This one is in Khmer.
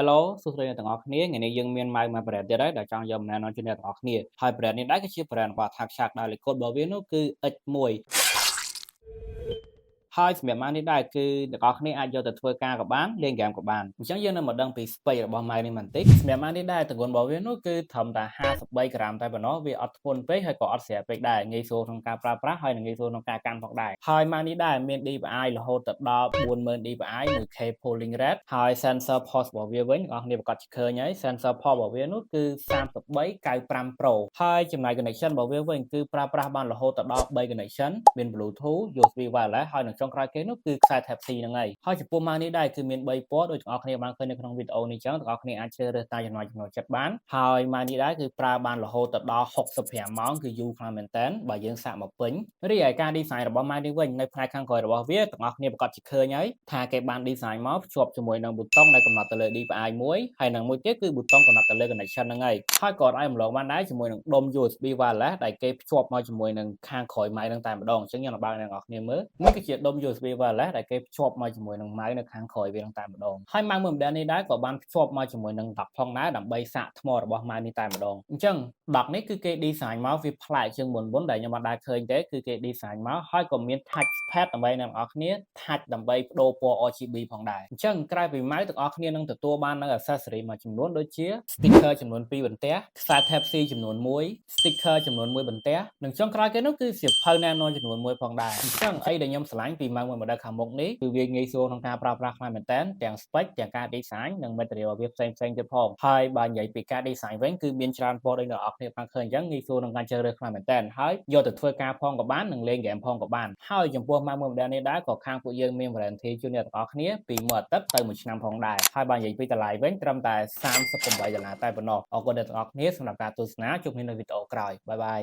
Hello សួស្តីអ្នកទាំងអស់គ្នាថ្ងៃនេះយើងមានម៉ៅមួយ brand ទៀតហើយដែលចង់យកមកណែនាំជូនអ្នកទាំងអស់គ្នាហើយ brand នេះដែរគឺជា brand របស់ Thakshark ដែលលេខកូដរបស់វានោះគឺ X1 ហើយសម្រាប់ម៉ៅនេះដែរគឺអ្នកនរគ្នាអាចយកទៅធ្វើការក៏បានលេងហ្គេមក៏បានអញ្ចឹងយើងនឹងមកដឹងពី space របស់ម៉ៅនេះបន្តិចសម្រាប់ម៉ៅនេះដែរទម្ងន់របស់វានោះគឺត្រឹមតែ53ក្រាមតែប៉ុណ្ណោះវាអត់ធ្ងន់ពេកហើយក៏អត់ស្រាលពេកដែរងាយស្រួលក្នុងការប្រើប្រាស់ហើយនឹងងាយស្រួលក្នុងការកាន់ផងដែរហើយម៉ៅនេះដែរមាន DPI រហូតដល់40000 DPI 1K polling rate ហើយ sensor pulse របស់វាវិញអ្នកនរគ្នាប្រកាសជាឃើញហើយ sensor pulse របស់វានោះគឺ3395 Pro ហើយចំណែក connection របស់វាវិញគឺប្រើប្រាស់បានរហូតដល់3 connection មាន Bluetooth USB wireless ហើយនឹងចុងក្រោយគេនោះគឺខ្សែ Type C ហ្នឹងហើយចំពោះម៉ៅនេះដែរគឺមាន3ពណ៌ដូចអ្នកនរគ្នាបានឃើញនៅក្នុងវីដេអូនេះចឹងអ្នកនរគ្នាអាចជ្រើសរើសតាមចំណង់ចិត្តបានហើយម៉ៅនេះដែរគឺប្រើបានរហូតដល់65ម៉ោងគឺយូរខ្លាំងមែនតើបើយើងសាកមកពេញរីឯការ design របស់ម៉ៅនេះវិញនៅផ្នែកខាងក្រោយរបស់វាអ្នកនរគ្នាប្រកាសជាឃើញហើយថាគេបាន design មកភ្ជាប់ជាមួយនឹងប៊ូតុងដែលកំណត់ទៅលើ DPI មួយហើយនឹងមួយទៀតគឺប៊ូតុងកំណត់ទៅលើ connection ហ្នឹងហើយក៏អាចរំលងបានដែរជាមួយនឹងដុំ USB wireless ដែលគេភ្ជាប់មកជាមួយនឹងខាងក្រោយម៉ៅហ្នឹងតែម្ដងអញ្ចឹងខ្ញុំនឹងបើកអ្នកនរគ្នាមើលនេះគឺជាដុំ USB wireless ដែលគេភ្ជាប់មកជាមួយនឹងម៉ៅនៅខាងក្រោយវាហ្នឹងតែម្ដងហើយម៉ៅមួយ model នេះដែរក៏បានភ្ជាប់មកជាមួយនឹងដកផងដែរដើម្បីសាកថ្មរបស់ម៉ៅនេះតែម្ដងអញ្ចឹងដកនេះគឺគេ design មកវាប្លែកជាងមុនដែលខ្ញុំអត់ដែលឃើញទេគឺគេ design មកហើយក៏មាន touch pad ដើម្បីអ្នកនរគ្នា touch ដើម្បីបដូរពណ៌ RGB ផងដែរអញ្ចឹងក្រៅពីម៉ៅទាំងអស់គ្នានឹងទទួលបាននៅ accessory មួយចំនួនដូចជា sticker ចំនួន2បន្ទះខ្សែ Type C ចំនួន1 sticker ចំនួន1បន្ទះនិងចុងក្រោយគេនោះគឺសៀវភៅណែនាំចំនួន1ផងដែរអញ្ចឹងអីដែលខ្ញុំស្រឡាញ់ពីម៉ៅមួយ model ខាងមុខនេះគឺវាងាយស្រួលក្នុងការប្រើប្រាស់ខ្លាំងមែនតើទាំង spec ទាំងការ design និង material របស់វាផ្សេងទៀតផងហើយបើនិយាយពីការ design វិញគឺមានច្រើនពណ៌ដូចអ្នកនរគ្នាបានឃើញអញ្ចឹងងាយស្រួលក្នុងការជ្រើសរើសខ្លាំងមែនតើហើយយកទៅធ្វើការផងក៏បាននិងលេង game ផងក៏បានហើយចំពោះម៉ៅមួយ model នេះដែរក៏ខាងពួកយើងមាន warranty ជូនអ្នកទាំងអស់គ្នាពីមួយអាទិត្យទៅ1ឆ្នាំផងដែរហើយបើនិយាយពីតម្លៃវិញត្រឹមតែ$38តែប៉ុណ្ណោះអរគុណអ្នកទាំងអស់គ្នាសម្រាប់ការទស្សនាជួបគ្នានៅវីដេអូក្រោយបាយបាយ